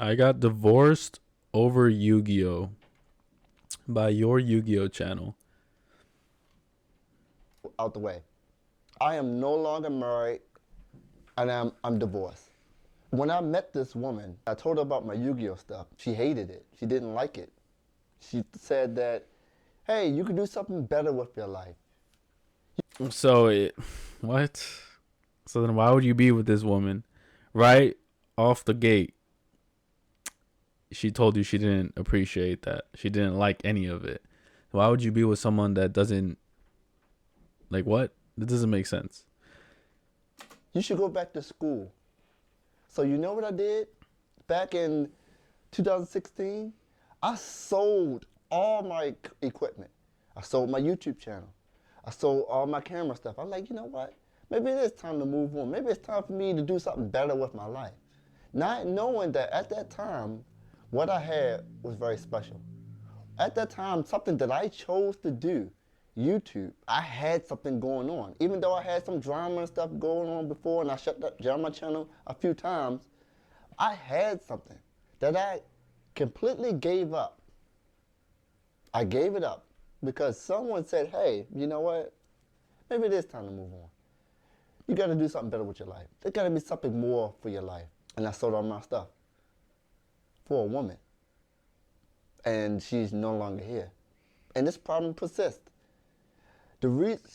I got divorced over Yu-Gi-Oh by your Yu-Gi-Oh channel. Out the way. I am no longer married and I'm divorced. When I met this woman, I told her about my Yu-Gi-Oh stuff. She hated it. She didn't like it. She said that, hey, you could do something better with your life. So it, what? So then why would you be with this woman? Right off the gate, she told you she didn't appreciate that. She didn't like any of it. Why would you be with someone that doesn't like what? That doesn't make sense. You should go back to school. So you know what I did? Back in 2016, I sold all my equipment. I sold my YouTube channel. I sold all my camera stuff. I'm like, you know what? Maybe it is time to move on. Maybe it's time for me to do something better with my life. Not knowing that at that time, what I had was very special. At that time, something that I chose to do, YouTube, I had something going on. Even though I had some drama and stuff going on before and I shut down my channel a few times, I had something that I completely gave up. I gave it up because someone said, hey, you know what? Maybe it is time to move on. You got to do something better with your life. There got to be something more for your life. And I sold all my stuff for a woman. And she's no longer here. And this problem persists.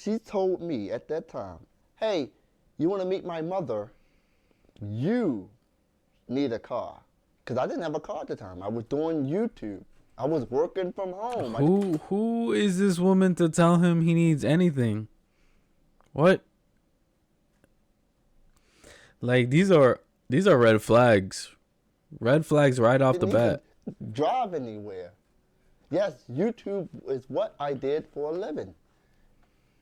She told me at that time, hey, you want to meet my mother? You need a car. Because I didn't have a car at the time. I was doing YouTube. I was working from home. Who is this woman to tell him he needs anything? What? Like these are red flags. Red flags right off the Didn't even bat. drive anywhere. Yes, YouTube is what I did for a living.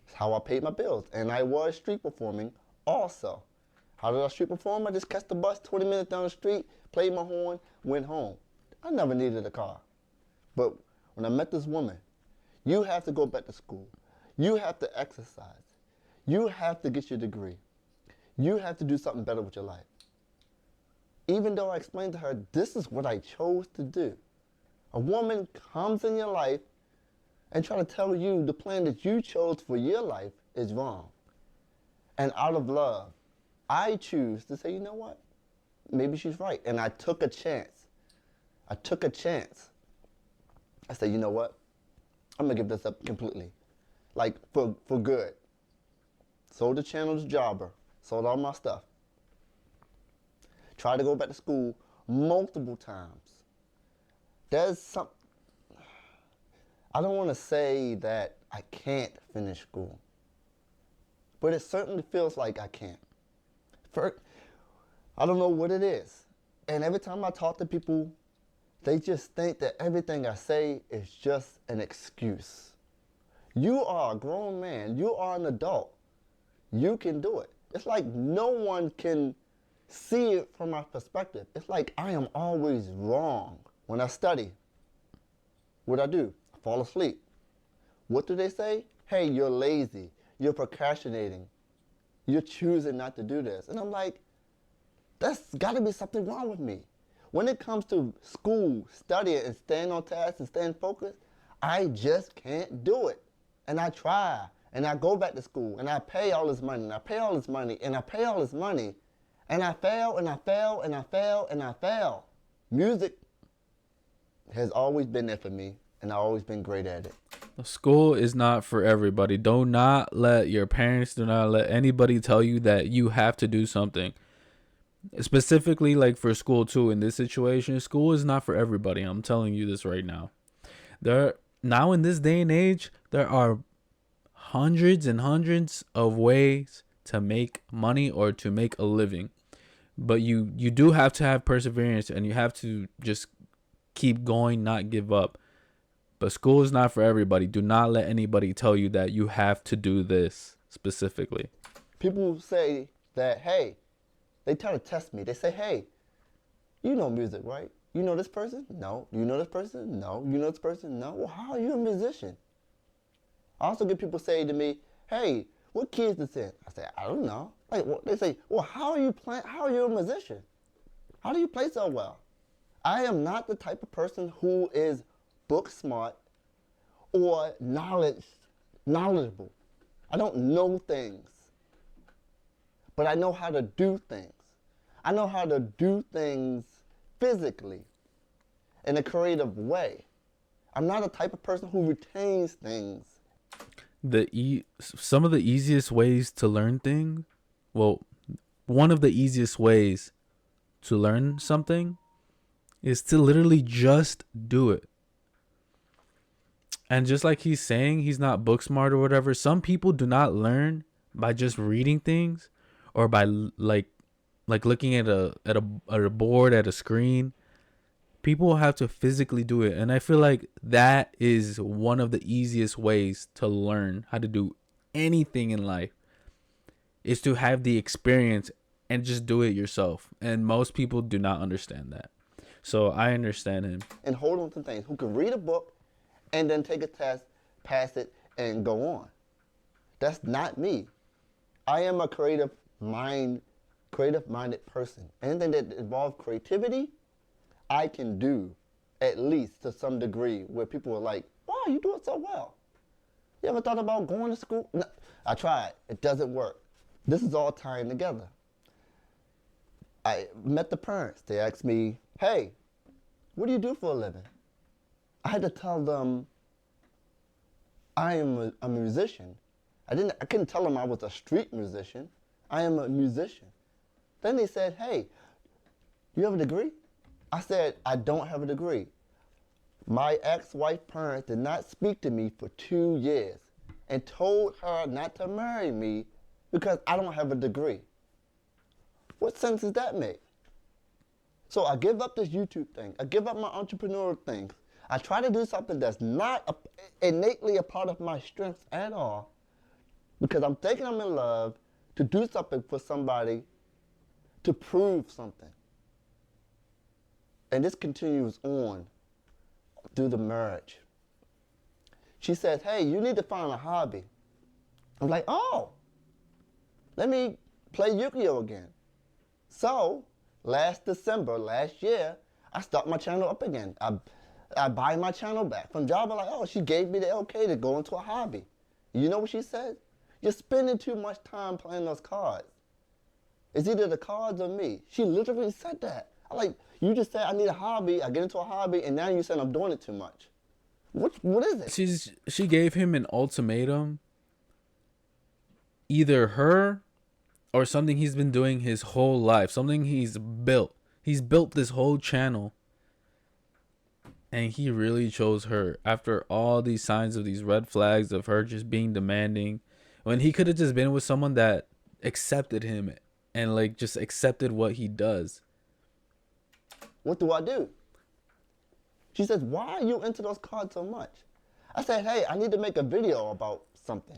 It's how I paid my bills. And I was street performing also. How did I street perform? I just catch the bus 20 minutes down the street, played my horn, went home. I never needed a car. But when I met this woman, you have to go back to school. You have to exercise. You have to get your degree. You have to do something better with your life. Even though I explained to her, this is what I chose to do. A woman comes in your life and try to tell you the plan that you chose for your life is wrong. And out of love, I choose to say, you know what? Maybe she's right. And I took a chance. I took a chance. I said, you know what? I'm going to give this up completely. Like, for good. Sold the channel to Jobber. Sold all my stuff. Tried to go back to school multiple times. There's some, I don't want to say that I can't finish school, but it certainly feels like I can't. I don't know what it is. And every time I talk to people, they just think that everything I say is just an excuse. You are a grown man. You are an adult. You can do it. It's like no one can see it from my perspective. It's like I am always wrong. When I study, what I fall asleep. What do they say? Hey, you're lazy. You're procrastinating. You're choosing not to do this. And I'm like, that's got to be something wrong with me. When it comes to school, studying, and staying on task and staying focused, I just can't do it. And I try, and I go back to school, and I pay all this money, and I pay all this money, and I pay all this money, and I fail, and I fail, and I fail, and I fail. Music has always been there for me, and I've always been great at it. School is not for everybody. Do not let your parents, do not let anybody tell you that you have to do something. Specifically, like for school too, in this situation, school is not for everybody. I'm telling you this right now. Now in this day and age, there are hundreds and hundreds of ways to make money or to make a living. But you do have to have perseverance, and you have to just keep going, not give up. But school is not for everybody. Do not let anybody tell you that you have to do this specifically. People say that, hey, they try to test me. They say, hey, you know music, right? You know this person? No. You know this person? No. You know this person? No. Well, how are you a musician? I also get people say to me, hey, what key is this in? I say, I don't know. Like, well, they say, well, how are you a musician? How do you play so well? I am not the type of person who is book smart or knowledgeable. I don't know things, but I know how to do things. I know how to do things physically in a creative way. I'm not a type of person who retains things. Some of the easiest ways to learn things, well, one of the easiest ways to learn something is to literally just do it. And just like he's saying, he's not book smart or whatever. Some people do not learn by just reading things or by like looking at a board at a screen. People have to physically do it, and I feel like that is one of the easiest ways to learn how to do anything in life is to have the experience and just do it yourself. And most people do not understand that. So I understand him. And hold on to things, who can read a book and then take a test, pass it, and go on. That's not me. I am a creative-minded person. Anything that involves creativity, I can do, at least to some degree, where people are like, wow, you do it so well. You ever thought about going to school? No, I tried. It doesn't work. This is all tying together. I met the parents. They asked me, hey, what do you do for a living? I had to tell them I am a musician. I couldn't tell them I was a street musician. I am a musician. Then they said, hey, you have a degree? I said, I don't have a degree. My ex-wife parents did not speak to me for 2 years and told her not to marry me because I don't have a degree. What sense does that make? So I give up this YouTube thing. I give up my entrepreneurial thing. I try to do something that's not innately a part of my strengths at all because I'm thinking I'm in love to do something for somebody to prove something. And this continues on through the marriage. She says, hey, you need to find a hobby. I'm like, oh, let me play Yugioh again. So, last December, last year, I start my channel up again. I buy my channel back from Java. Like, oh, she gave me the okay to go into a hobby. You know what she said? You're spending too much time playing those cards. It's either the cards or me. She literally said that. I'm like, you just said I need a hobby. I get into a hobby, and now you said I'm doing it too much. What is it? She gave him an ultimatum. Either her or something he's been doing his whole life, something he's built. He's built this whole channel, and he really chose her after all these signs of these red flags of her just being demanding, when he could have just been with someone that accepted him and like just accepted what he does. What do I do? She says, why are you into those cards so much? I said, hey, I need to make a video about something.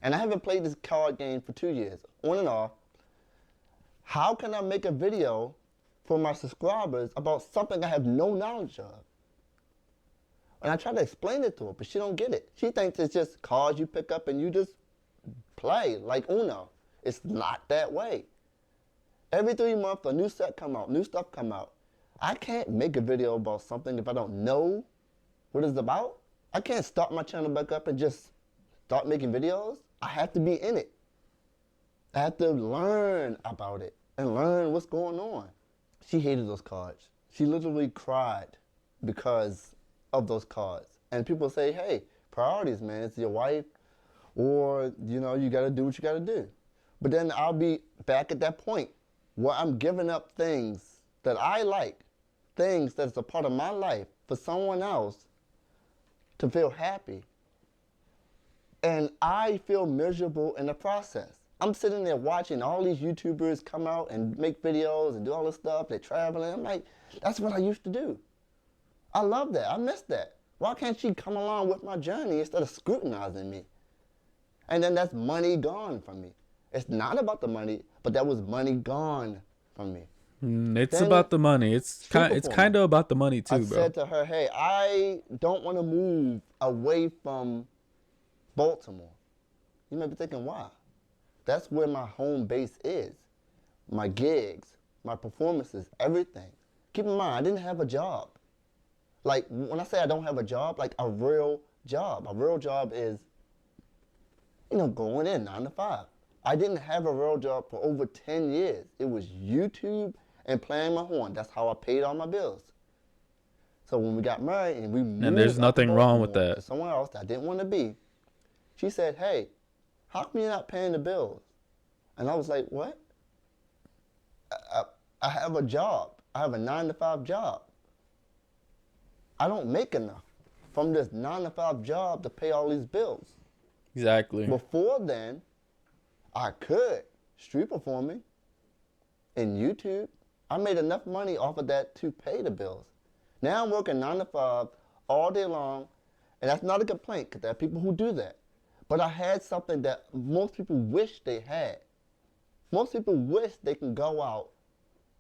And I haven't played this card game for 2 years, on and off. How can I make a video for my subscribers about something I have no knowledge of? And I try to explain it to her, but she don't get it. She thinks it's just cards you pick up and you just play like Uno. It's not that way. Every 3 months, a new set come out, new stuff come out. I can't make a video about something if I don't know what it's about. I can't start my channel back up and just start making videos. I have to be in it. I have to learn about it and learn what's going on. She hated those cards. She literally cried because of those cards. And people say, hey, priorities, man. It's your wife or, you know, you got to do what you got to do. But then I'll be back at that point where I'm giving up things that I like, things that's a part of my life for someone else to feel happy. And I feel miserable in the process. I'm sitting there watching all these YouTubers come out and make videos and do all this stuff. They're traveling. I'm like, that's what I used to do. I love that. I miss that. Why can't she come along with my journey instead of scrutinizing me? And then that's money gone from me. It's not about the money, but that was money gone from me. It's then about the money. It's kind of about the money too, bro. I said to her, hey, I don't want to move away from Baltimore. You may be thinking, why? That's where my home base is. My gigs, my performances, everything. keep in mind, I didn't have a job. Like, when I say I don't have a job, like a real job. A real job is, going in 9 to 5. I didn't have a real job for over 10 years. It was YouTube and playing my horn. That's how I paid all my bills. So when we got married and we And there's moved out to nothing wrong with Baltimore that. to somewhere else that I didn't want to be, she said, hey, how come you're not paying the bills? And I was like, what? I have a job. I have a 9 to 5 job. I don't make enough from this 9 to 5 job to pay all these bills. Exactly. Before then, I could street performing in YouTube. I made enough money off of that to pay the bills. Now I'm working 9 to 5 all day long, and that's not a complaint because there are people who do that. But I had something that most people wish they had. Most people wish they can go out,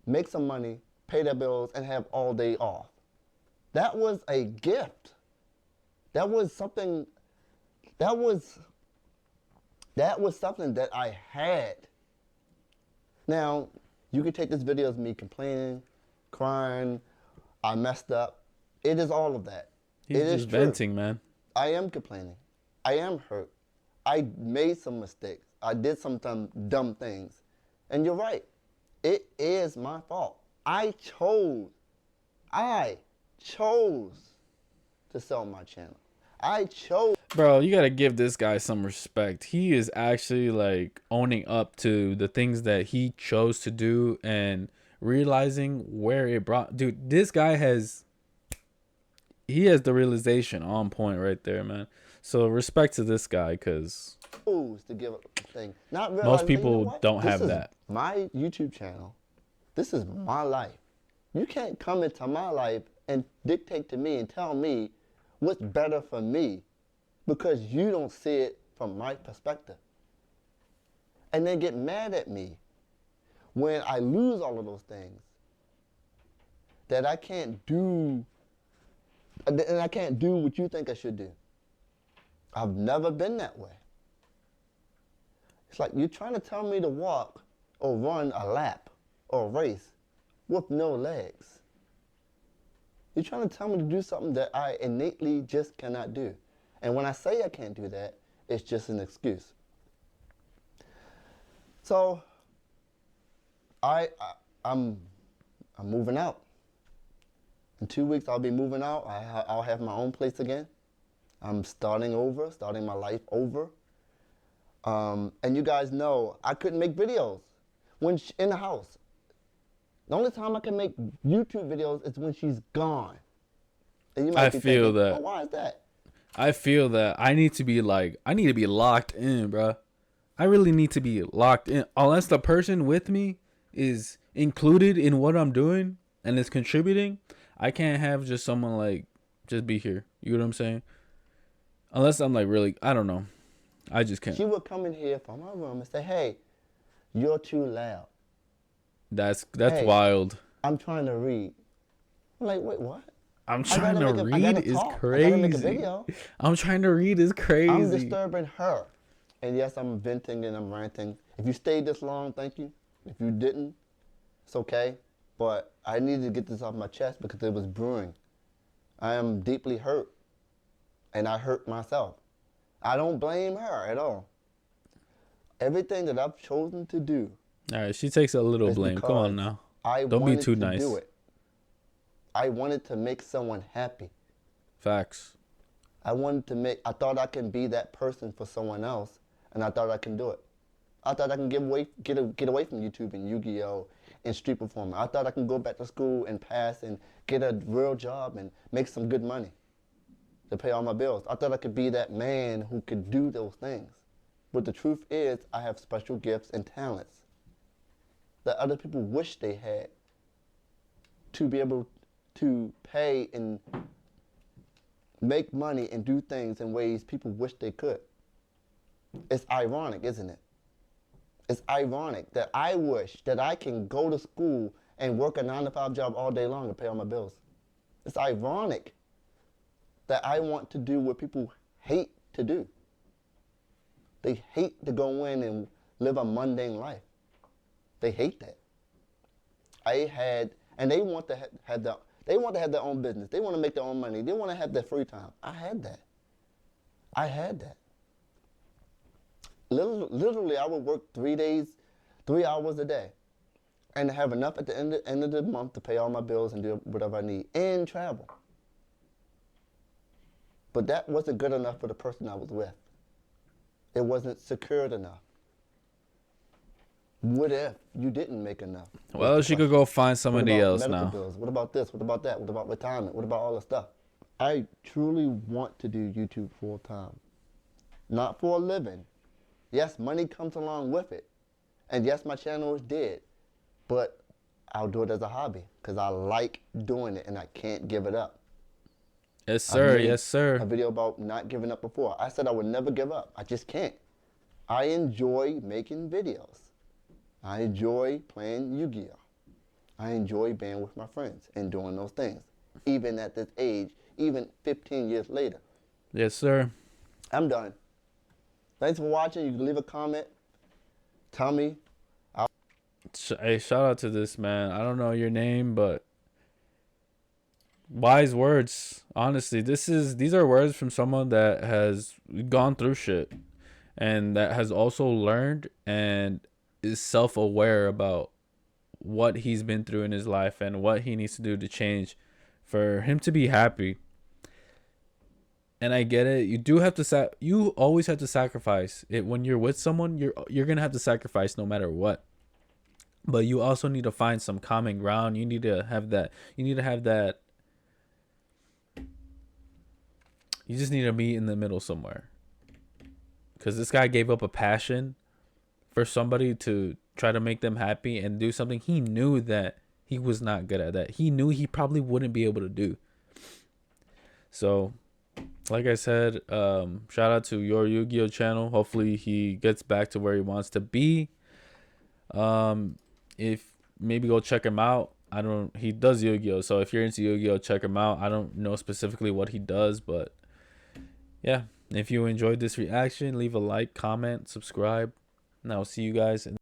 make some money, pay their bills, and have all day off. That was a gift. That was something that I had. Now, you can take this video as me complaining, crying, I messed up. It is all of that. He's It is just true. venting, man. I am complaining. I am hurt. I made some mistakes. I did some dumb things. And you're right. It is my fault. I chose to sell my channel. I chose. Bro, you gotta give this guy some respect. He is actually like owning up to the things that he chose to do and realizing where it brought. Dude, this guy has the realization on point right there, man. So respect to this guy, because To give up the thing. Not realizing, most people what? don't This have is that. my YouTube channel. This is my life. You can't come into my life and dictate to me and tell me what's better for me because you don't see it from my perspective. And then get mad at me when I lose all of those things that I can't do, and I can't do what you think I should do. I've never been that way. It's like you're trying to tell me to walk or run a lap or a race with no legs. You're trying to tell me to do something that I innately just cannot do. And when I say I can't do that, it's just an excuse. So I'm moving out. In 2 weeks, I'll be moving out. I'll have my own place again. I'm starting my life over. And you guys know I couldn't make videos when in the house. The only time I can make YouTube videos is when she's gone. And you might be feel thinking, that. oh, why is that? I feel that I need to be locked in, bro. I really need to be locked in. Unless the person with me is included in what I'm doing and is contributing, I can't have just someone like just be here. You know what I'm saying? Unless I'm like really, I don't know. I just can't. She would come in here from my room and say, hey, you're too loud. That's Hey, wild. I'm trying to read. I'm like, wait, what? I'm trying to read is I gotta make a crazy. video. I'm trying to read is crazy. I'm disturbing her. And yes, I'm venting and I'm ranting. If you stayed this long, thank you. If you didn't, it's okay. But I needed to get this off my chest because it was brewing. I am deeply hurt. And I hurt myself. I don't blame her at all. Everything that I've chosen to do. All right, she takes a little is blame. Come on now. I Don't be wanted too to nice. do it. I wanted to make someone happy. Facts. I thought I can be that person for someone else, and I thought I can do it. I thought I can get away from YouTube and Yugioh and street performing. I thought I can go back to school and pass and get a real job and make some good money to pay all my bills. I thought I could be that man who could do those things. But the truth is, I have special gifts and talents that other people wish they had to be able to pay and make money and do things in ways people wish they could. It's ironic, isn't it? It's ironic that I wish that I can go to school and work a 9 to 5 job all day long and pay all my bills. It's ironic that I want to do what people hate to do. They hate to go in and live a mundane life. They hate that. I had and they want to have their own business. They want to make their own money. They want to have their free time. I had that. I had that. Literally, I would work 3 days, 3 hours a day, and have enough at the end of the month to pay all my bills and do whatever I need and travel. But that wasn't good enough for the person I was with. It wasn't secured enough. What if you didn't make enough? Well, she could go find What somebody about else medical now. bills? What about this? What about that? What about retirement? What about all the stuff? I truly want to do YouTube full time. Not for a living. Yes, money comes along with it. And yes, my channel is dead. But I'll do it as a hobby because I like doing it and I can't give it up. Yes, sir. Yes, A sir. video about not giving up before. I said I would never give up. I just can't. I enjoy making videos. I enjoy playing Yugioh. I enjoy being with my friends and doing those things. Even at this age, even 15 years later. Yes, sir. I'm done. Thanks for watching. You can leave a comment. Tell me. Hey, shout out to this man. I don't know your name, but wise words. Honestly, these are words from someone that has gone through shit and that has also learned and is self-aware about what he's been through in his life and what he needs to do to change for him to be happy. And I get it. You do have to you always have to sacrifice it when you're with someone. You're going to have to sacrifice no matter what. But you also need to find some common ground. You need to have that. You just need to meet in the middle somewhere. Because this guy gave up a passion for somebody to try to make them happy and do something he knew that he was not good at, that he knew he probably wouldn't be able to do. So, like I said, shout out to your Yu-Gi-Oh channel. Hopefully he gets back to where he wants to be. If maybe go check him out. He does Yu-Gi-Oh, so if you're into Yu-Gi-Oh, check him out. I don't know specifically what he does, but yeah, if you enjoyed this reaction, leave a like, comment, subscribe, and I'll see you guys in